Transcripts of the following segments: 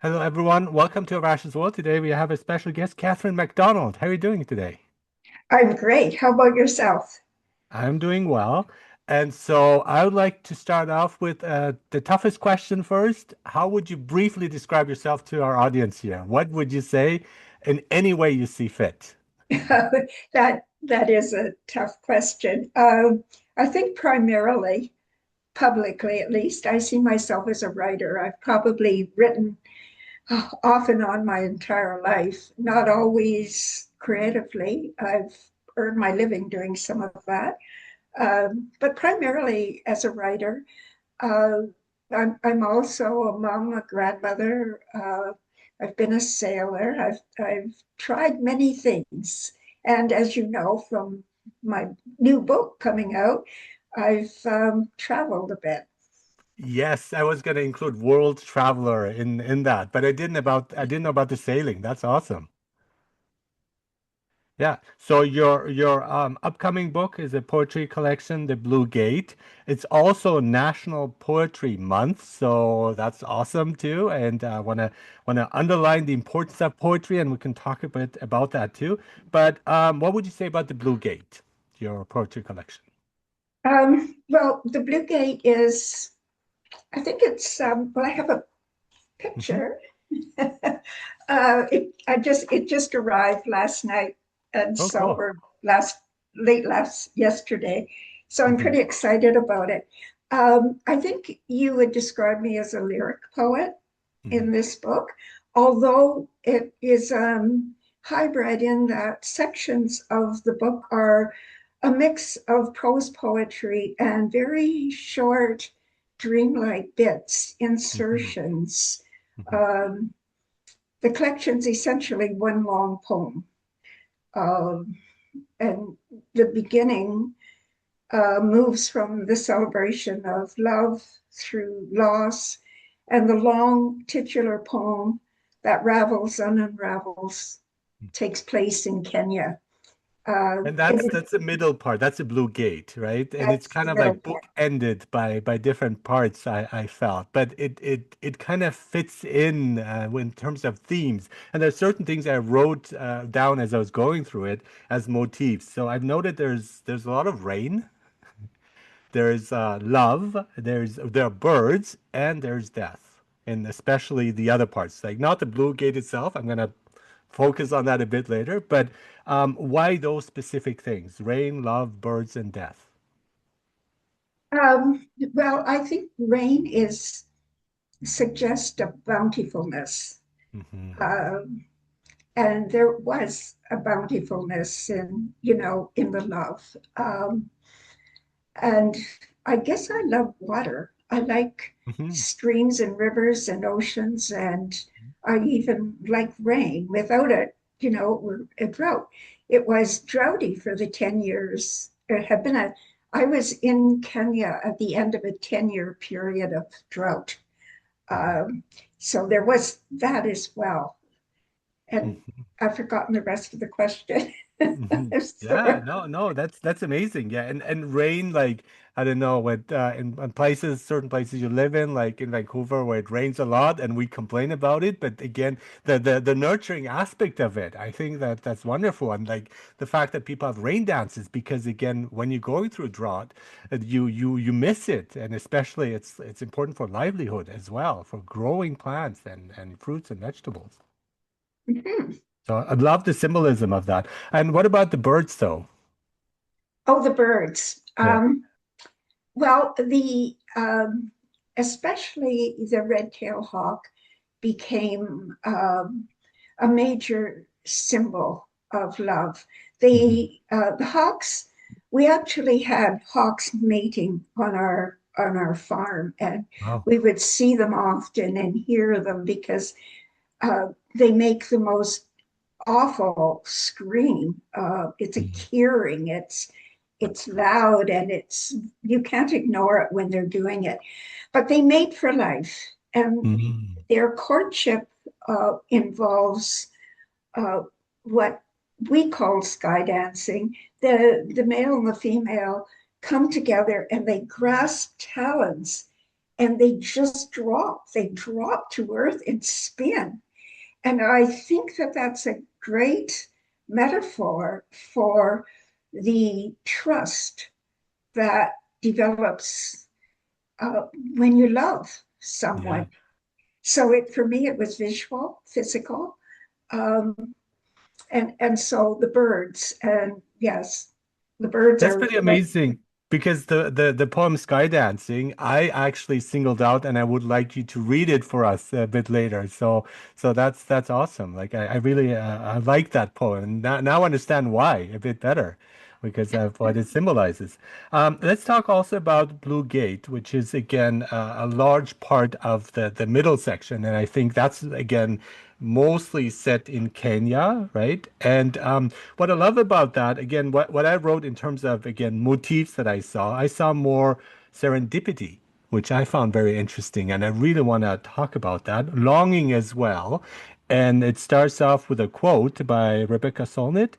Hello, everyone. Welcome to Arash's World. Today we have a special guest, Kathryn MacDonald. How are you doing today? I'm great. How about yourself? I'm doing well. And so I would like to start off with the toughest question first. How would you briefly describe yourself to our audience here? What would you say in any way you see fit? That is a tough question. I think primarily, publicly at least, I see myself as a writer. I've probably written off and on my entire life, not always creatively. I've earned my living doing some of that, but primarily as a writer. Uh, I'm also a mom, a grandmother. I've been a sailor. I've tried many things, and as you know from my new book coming out, I've traveled a bit. Yes, I was going to include world traveler in that, but I didn't know about the sailing. That's awesome. Yeah. So your upcoming book is a poetry collection, The Blue Gate. It's also National Poetry Month, so that's awesome too. And I wanna underline the importance of poetry, and we can talk a bit about that too. But what would you say about The Blue Gate, your poetry collection? Well, the Blue Gate is, I think it's, well, I have a Hmm. picture. It just arrived last night, and Oh, so cool. or last late last yesterday. So I'm Hmm. pretty excited about it. I think you would describe me as a lyric poet Hmm. in this book, although it is hybrid in that sections of the book are a mix of prose poetry and very short, dreamlike bits, Hmm. insertions. Hmm. Um, the collection's essentially one long poem. Um, and the beginning moves from the celebration of love through loss, and the long titular poem that ravels and unravels takes place in Kenya. And And that's the middle part. That's the Blue Gate, right? And it's that's kind the of middle like part. book ended by different parts. I felt, but it kind of fits in in terms of themes. And there's certain things I wrote down as I was going through it as motifs. So I've noted there's a lot of rain. There's love. There are birds, and there's death, and especially the other parts, like not the Blue Gate itself. I'm gonna focus on that a bit later. But why those specific things? Rain, love, birds, and death. Well, I think rain is suggests a bountifulness. Hmm. Um, and there was a bountifulness in, in the love. And I guess I love water. I like Hmm. streams and rivers and oceans, and I even like rain. Without it, we're a drought. It was droughty for the 10 years. It had been I was in Kenya at the end of a 10-year period of drought. Um, so there was that as well. And Hmm. I've forgotten the rest of the question. Hmm. I'm Yeah, sorry. no, that's amazing. Yeah, and rain, like I don't know, what in places, certain places you live in, like in Vancouver, where it rains a lot, and we complain about it. But again, the nurturing aspect of it, I think that's wonderful, and like the fact that people have rain dances, because again, when you're going through drought, you miss it, and especially it's important for livelihood as well, for growing plants and fruits and vegetables. Mhm. So I love the symbolism of that. And what about the birds, though? Oh, the birds. Yeah. Well, the especially the red-tailed hawk became a major symbol of love. Hmm. The hawks, we actually had hawks mating on our farm, and Oh. we would see them often and hear them because they make the most awful scream. It's a Mhm. hearing. It's loud and it's you can't ignore it when they're doing it. But they mate for life, and Mhm. their courtship involves uh, what we call skydancing. The male and the female come together and they grasp talons and they just drop. They drop to earth and spin. And I think that that's a great metaphor for the trust that develops when you love Yeah. someone. So for me, it was visual, physical, um, and so the birds, and yes, the birds That's are pretty like, amazing because the poem Skydancing, I actually singled out and I would like you to read it for us a bit later. So that's awesome. Like I really I like that poem. And now I understand why a bit better because of what it symbolizes. Let's talk also about Blue Gate, which is again a large part of the middle section, and I think that's again mostly set in Kenya, right? And what I love about that, again, what I wrote in terms of, again, motifs that I saw more serendipity, which I found very interesting. And I really want to talk about that. Longing as well. And it starts off with a quote by Rebecca Solnit.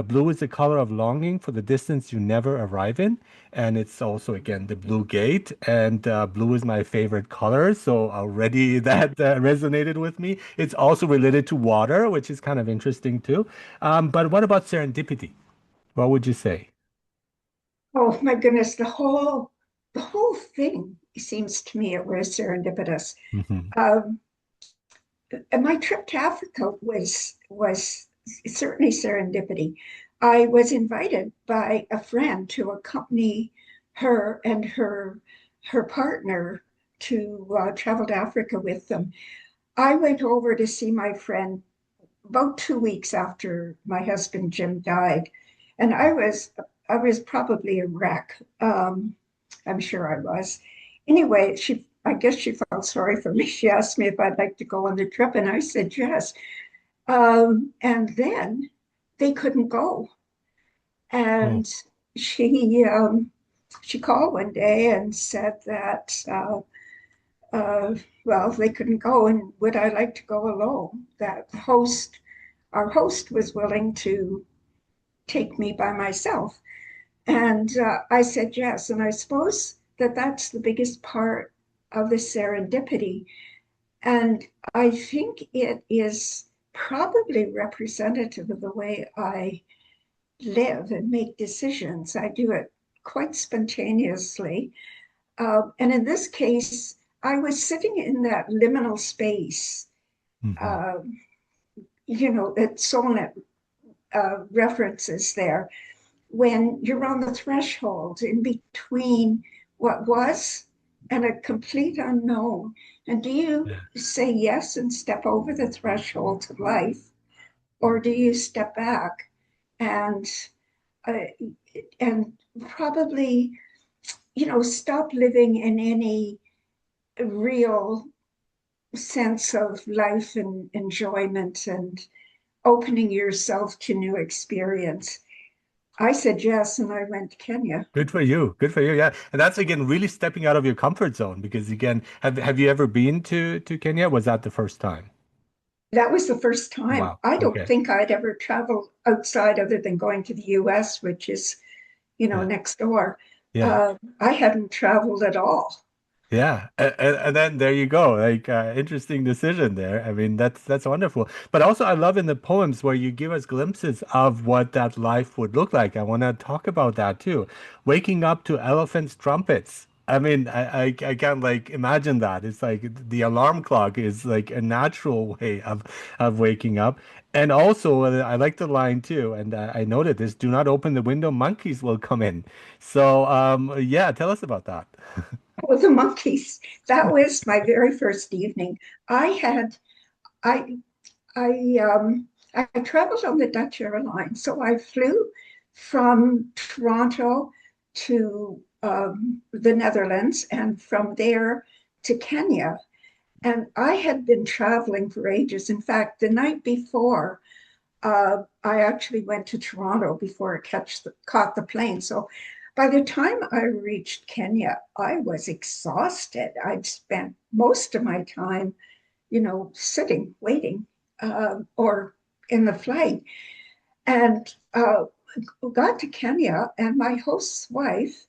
Blue is the color of longing for the distance you never arrive in. And it's also, again, the blue gate. And blue is my favorite color. So already that resonated with me. It's also related to water, which is kind of interesting too. But what about serendipity? What would you say? oh my goodness, the whole thing seems to me it was serendipitous. Hmm. Um, and my trip to Africa was certainly serendipity. I was invited by a friend to accompany her and her partner to travel to Africa with them. I went over to see my friend about 2 weeks after my husband Jim died, and I was probably a wreck. I'm sure I was. Anyway, I guess she felt sorry for me. She asked me if I'd like to go on the trip, and I said yes. And then they couldn't go, Oh, and she um, she called one day and said that uh, well, they couldn't go, and would I like to go alone? That our host was willing to take me by myself. And I said yes. And I suppose that that's the biggest part of the serendipity. And I think it is probably representative of the way I live and make decisions. I do it quite spontaneously. And in this case, I was sitting in that liminal space, hmm. uh, that Solnit references there, when you're on the threshold in between what was and a complete unknown. And do you Yeah. say yes and step over the threshold to life, or do you step back and uh, and probably stop living in any real sense of life and enjoyment and opening yourself to new experience? I said yes, and I went to Kenya. Good for you. Good for you. Yeah. And that's again really stepping out of your comfort zone because again, have you ever been to Kenya? Was that the first time? That was the first time. Wow. I don't Okay. think I'd ever traveled outside other than going to the US, which is, Yeah. next door. Yeah. I hadn't traveled at all. Yeah, and then there you go. Like interesting decision there. I mean, that's wonderful. But also, I love in the poems where you give us glimpses of what that life would look like. I want to talk about that too. Waking up to elephants' trumpets. I mean, I can't like imagine that. It's like the alarm clock is like a natural way of waking up. And also, I like the line too, and I noted this: "Do not open the window; monkeys will come in." So, yeah, tell us about that. With the monkeys, that was my very first evening. I had I I traveled on the Dutch airline, so I flew from Toronto to the Netherlands, and from there to Kenya. And I had been traveling for ages. In fact, the night before, I actually went to Toronto before I caught the plane. So by the time I reached Kenya, I was exhausted. I'd spent most of my time, sitting, waiting, or in the flight. And got to Kenya, and my host's wife,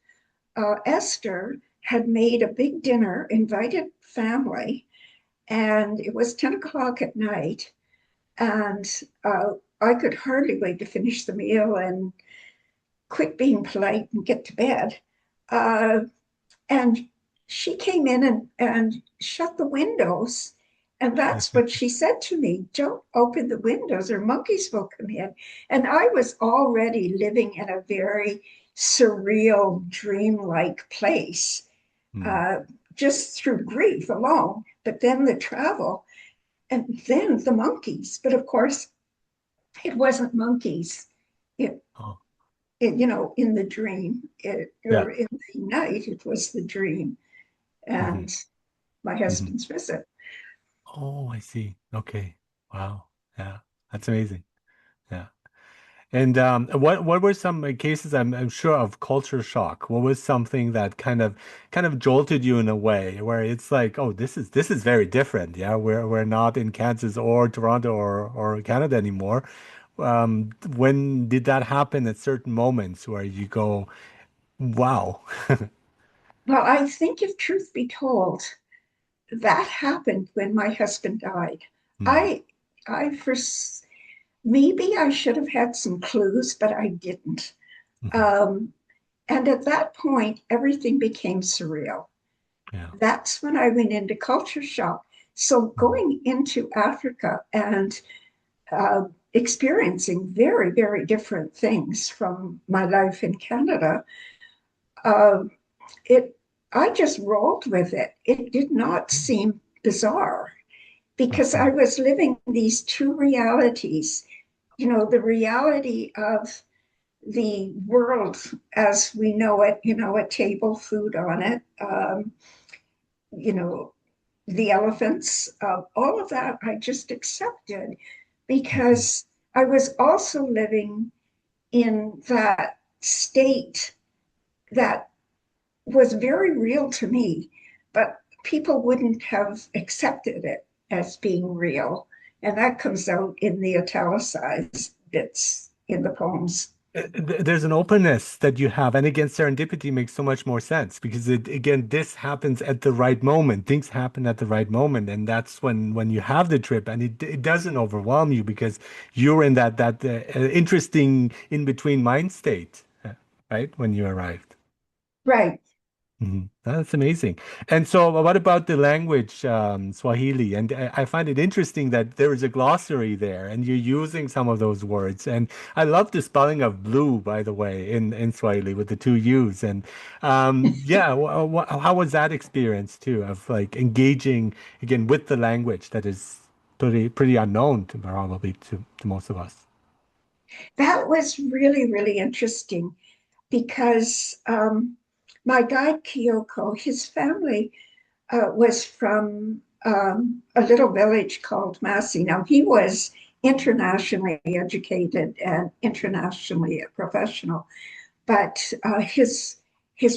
Esther, had made a big dinner, invited family, and it was 10 o'clock at night. And I could hardly wait to finish the meal and quit being polite and get to bed. Uh, and she came in and shut the windows. And that's what she said to me: don't open the windows or monkeys will come in. And I was already living in a very surreal, dreamlike place, Mm. uh, just through grief alone. But then the travel, and then the monkeys. But of course, it wasn't monkeys. It, Oh, in the dream, yeah. or in the night, it was the dream Hmm. and my Hmm. husband's visit. Oh, I see. Okay. Wow. Yeah. That's amazing. Yeah. And what were some cases I'm sure of culture shock? What was something that kind of jolted you in a way where it's like, oh, this is very different. Yeah, we're not in Kansas or Toronto or Canada anymore. When did that happen at certain moments where you go, wow? Well, I think if truth be told, that happened when my husband died. Hmm. I, I first, maybe I should have had some clues, but I didn't. Hmm. Um, and at that point, everything became surreal. Yeah. That's when I went into culture shock. So Hmm. going into Africa and experiencing very, very different things from my life in Canada, uh, it I just rolled with it. It did not seem bizarre I because I see. was living these two realities. The reality of the world as we know it, a table, food on it, you know, the elephants, all of that I just accepted Hmm. because I was also living in that state that was very real to me, but people wouldn't have accepted it as being real. And that comes out in the italicized bits in the poems. There's an openness that you have, and again, serendipity makes so much more sense because this happens at the right moment. Things happen at the right moment, and that's when you have the trip, and it doesn't overwhelm you because you're in that interesting in between mind state, right? When you arrived. Right. Mhm. That's amazing. And so, what about the language, Swahili? And I find it interesting that there is a glossary there, and you're using some of those words. And I love the spelling of blue, by the way, in Swahili with the two U's. And yeah, how was that experience too, of like engaging again with the language that is pretty unknown to probably to most of us? That was really, really interesting because my guide, Kyoko, his family was from a little village called Massey. Now, he was internationally educated and internationally a professional, but his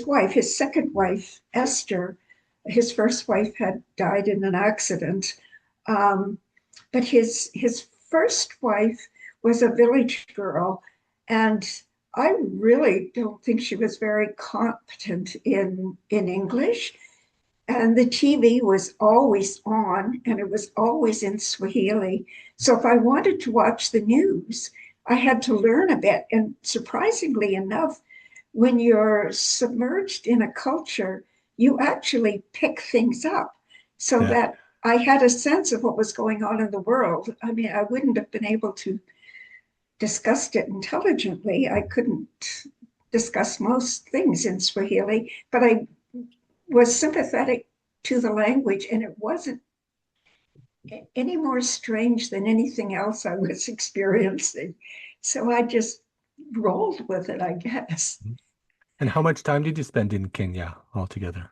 wife, his second wife, Esther, his first wife had died in an accident, um, but his first wife was a village girl, and I really don't think she was very competent in English. And the TV was always on and it was always in Swahili. So if I wanted to watch the news, I had to learn a bit. And surprisingly enough, when you're submerged in a culture, you actually pick things up so Yeah. that I had a sense of what was going on in the world. I mean, I wouldn't have been able to discuss it intelligently. I couldn't discuss most things in Swahili, but I was sympathetic to the language, and it wasn't any more strange than anything else I was experiencing. So I just rolled with it, I guess. And how much time did you spend in Kenya altogether?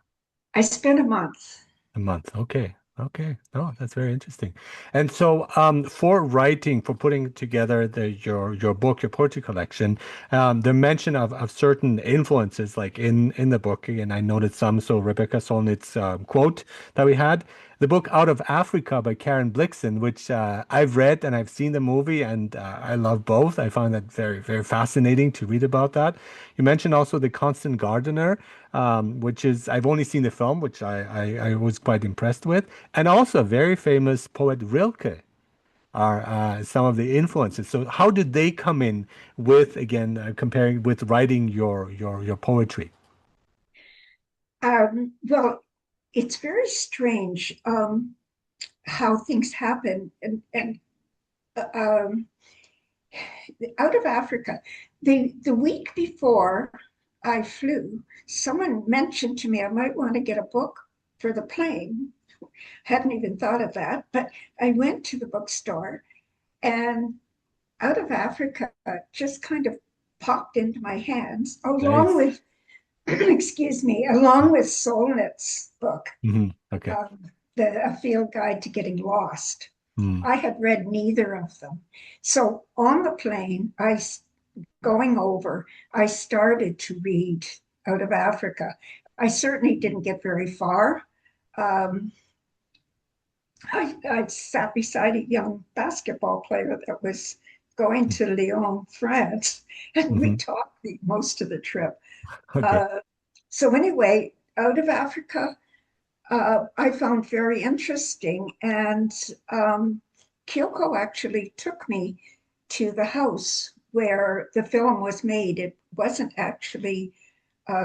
I spent a month. A month. Okay. Okay. Oh, that's very interesting. And so, for writing, for putting together your book, your poetry collection, the mention of certain influences, like in the book, and I noted some. So Rebecca Solnit's quote that we had. the book Out of Africa by Karen Blixen, which I've read and I've seen the movie, and I love both. I find that very, very fascinating to read about that. You mentioned also The Constant Gardener, which is, I've only seen the film, which I was quite impressed with, and also a very famous poet Rilke are some of the influences. So how did they come in with, again, comparing with writing your poetry? Well, it's very strange how things happen. And um, out of Africa, the week before I flew, someone mentioned to me I might want to get a book for the plane. Hadn't even thought of that, but I went to the bookstore and Out of Africa just kind of popped into my hands, along Nice. with, excuse me, along with Solnit's book, Okay. um, A Field Guide to Getting Lost. Mm. I had read neither of them. So on the plane, going over, I started to read Out of Africa. I certainly didn't get very far. Um, I sat beside a young basketball player that was going to Lyon, France, and we Hmm. talked most of the trip. Okay. Uh, so anyway, Out of Africa, I found very interesting, and Kyoko actually took me to the house where the film was made. It wasn't actually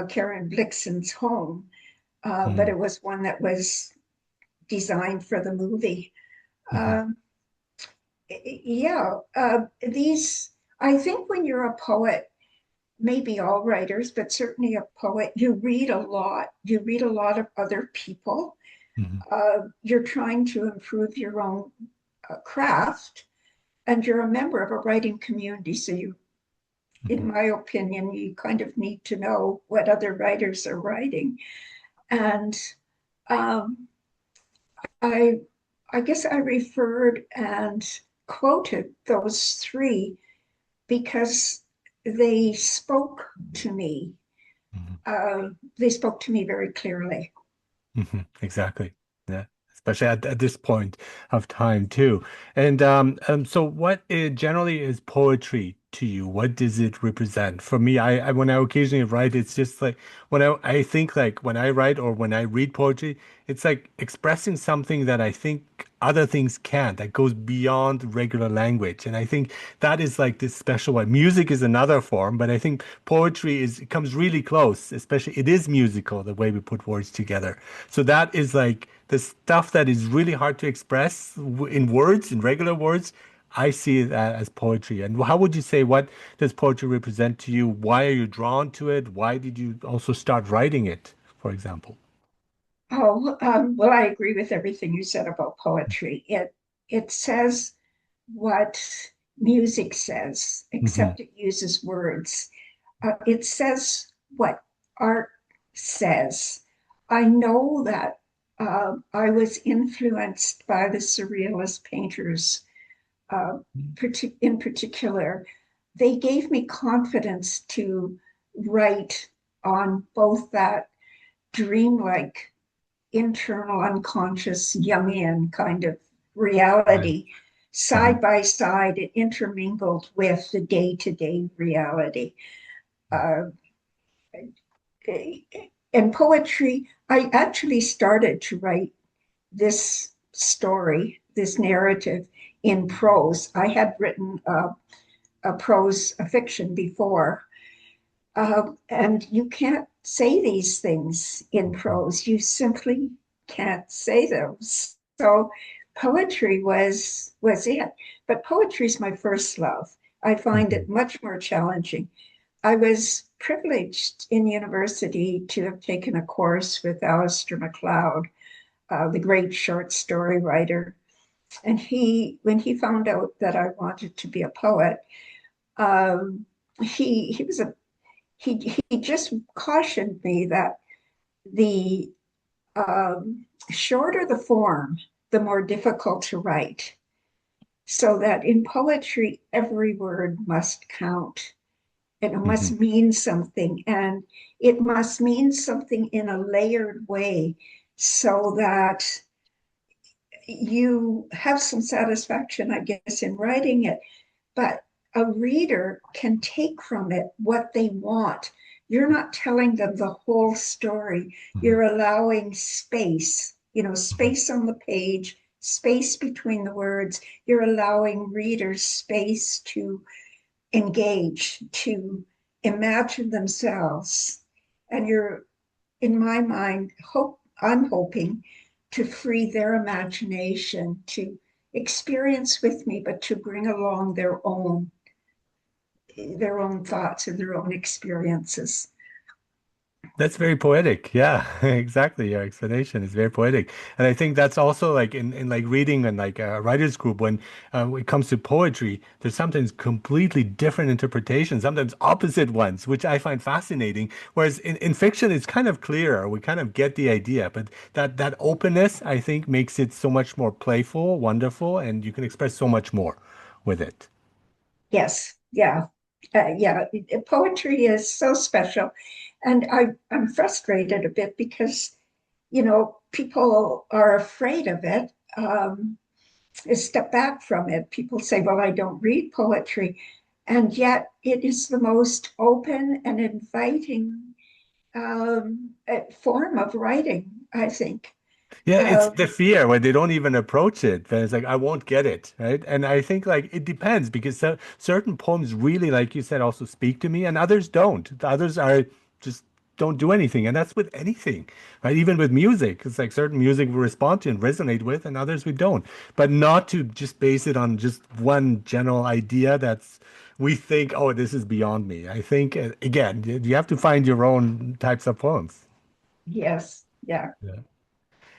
Karen Blixen's home, but Mm. it was one that was designed for the movie. Hmm. Um, yeah, I think when you're a poet, maybe all writers, but certainly a poet, you read a lot. You read a lot of other people. Hmm. You're trying to improve your own craft, and you're a member of a writing community. So in Hmm. my opinion, you kind of need to know what other writers are writing. And um, I, I guess I referred and quoted those three because they spoke to me. Hmm. They spoke to me very clearly. Exactly. Yeah. Especially at this point of time too. And so what generally is poetry to you? What does it represent? For me, I when I occasionally write, it's just like I think like when I write or when I read poetry, it's like expressing something that I think other things can't, that goes beyond regular language. And I think that is like this special one. Music is another form, but I think poetry is it comes really close, especially it is musical, the way we put words together. So that is like the stuff that is really hard to express in words, in regular words. I see that as poetry. And how would you say, what does poetry represent to you? Why are you drawn to it? Why did you also start writing it, for example? Oh, well, I agree with everything you said about poetry. It says what music says, Hmm. except it uses words. It says what art says. I know that I was influenced by the surrealist painters uh, in particular. They gave me confidence to write on both that dreamlike, internal, unconscious, Jungian kind of Right. reality Hmm. side by side, it intermingled with the day to day reality. Uh, and poetry, I actually started to write this story, this narrative in prose. I had written a prose, a fiction before, and you can't say these things in prose. You simply can't say them. So poetry was it. But poetry is my first love. I find Hmm. it much more challenging. I was privileged in university to have taken a course with Alistair MacLeod, the great short story writer. And when he found out that I wanted to be a poet, um, he was a he just cautioned me that the shorter the form, the more difficult to write. So that in poetry, every word must count. And it Hmm. must mean something, and it must mean something in a layered way so that you have some satisfaction, I guess, in writing it, but a reader can take from it what they want. You're not telling them the whole story. Mhm, You're allowing space, mhm. space on the page, space between the words. You're allowing readers space to engage, to imagine themselves. And you're, in my mind, I'm hoping to free their imagination to experience with me, but to bring along their own thoughts and their own experiences. That's very poetic. Yeah, exactly. Your explanation is very poetic. And I think that's also like in like reading and like a writers group when it comes to poetry, there's sometimes completely different interpretations, sometimes opposite ones, which I find fascinating. Whereas in fiction, it's kind of clearer. We kind of get the idea, but that openness, I think, makes it so much more playful, wonderful, and you can express so much more with it. Yes, yeah, yeah. Poetry is so special, and I'm frustrated a bit because people are afraid of it. Step back from it. People say, "Well, I don't read poetry," and yet it is the most open and inviting form of writing, I think. Yeah, it's the Um, fear when they don't even approach it. Then it's like, I won't get it, right? And I think like it depends because certain poems really, like you said, also speak to me and others don't. The others are just don't do anything. And that's with anything, right? Even with music, it's like certain music we respond to and resonate with and others we don't. But not to just base it on just one general idea that's we think, oh, this is beyond me. I think, again, you have to find your own types of poems. yes, yeah.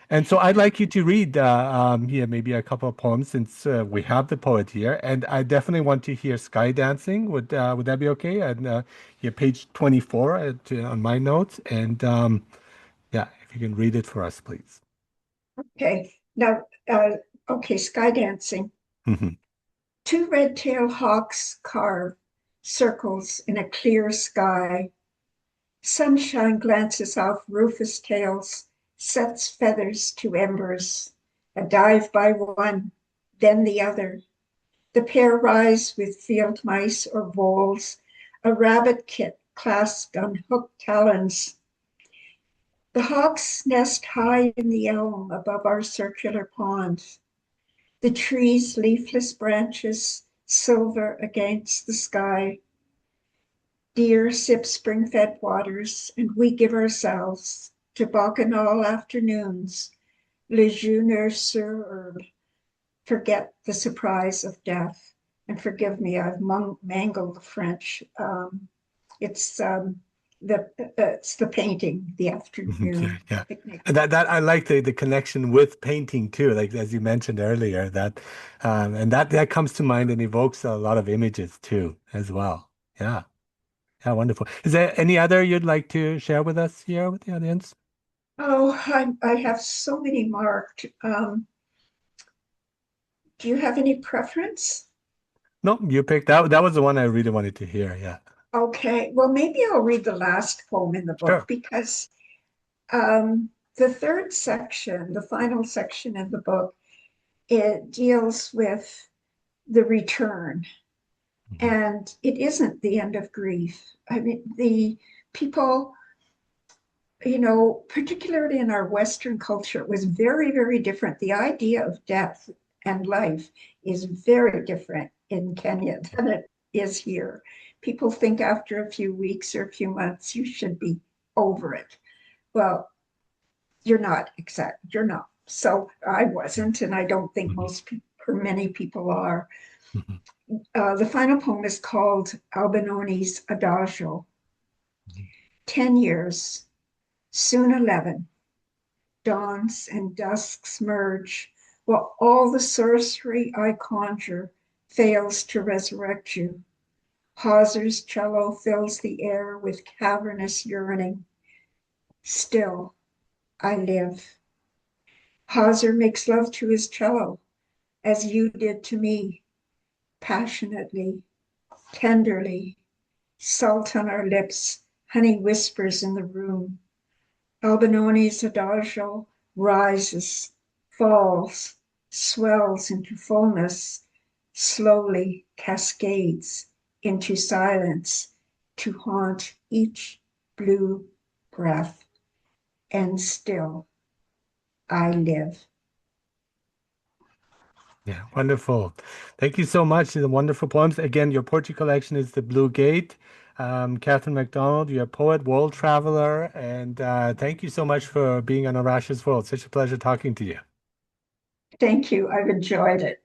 And so I'd like you to read here maybe a couple of poems since we have the poet here, and I definitely want to hear Skydancing. Would that be okay? And here, page 24 on my notes, and yeah, if you can read it for us, please. Okay. Now, okay, Skydancing. Mhm. Two red-tailed hawks carve circles in a clear sky. Sunshine glances off rufous tails, sets feathers to embers. A dive by one, then the other. The pair rise with field mice or voles, a rabbit kit clasped on hooked talons. The hawks nest high in the elm above our circular pond. The trees' leafless branches silver against the sky. Deer sip spring-fed waters, and we give ourselves to bacchanal afternoons. Le jeûneur sur herbe, forget the surprise of death. And forgive me, I've mangled the French. It's it's the painting, the Yeah, afternoon yeah. picnic. And that I like the connection with painting too, like as you mentioned earlier, that and that comes to mind and evokes a lot of images too, as well. Yeah. Yeah, wonderful. Is there any other you'd like to share with us here with the audience? Oh, I have so many marked. Do you have any preference? No, you picked that. That was the one I really wanted to hear. Yeah. Okay, well, maybe I'll read the last poem in the book Sure. because the third section, the final section in the book, it deals with the return. Mhm. And it isn't the end of grief. I mean, the people, particularly in our Western culture, it was very, very different. The idea of death and life is very different in Kenya than it is here. People think after a few weeks or a few months, you should be over it. Well, you're not. So I wasn't, and I don't think Mhm. most people, or many people are. Mhm. The final poem is called Albinoni's Adagio. Mhm. 10 years, soon 11, dawns and dusks merge, while all the sorcery I conjure fails to resurrect you. Hauser's cello fills the air with cavernous yearning. Still, I live. Hauser makes love to his cello, as you did to me, passionately, tenderly, salt on our lips, honey whispers in the room. Albinoni's adagio rises, falls. swells into fullness, slowly cascades into silence to haunt each blue breath, and still I live. Yeah, wonderful. Thank you so much. These are wonderful poems. Again, your poetry collection is The Blue Gate. Kathryn MacDonald, you're a poet, world traveler, and thank you so much for being on Arash's World. Such a pleasure talking to you. Thank you. I've enjoyed it.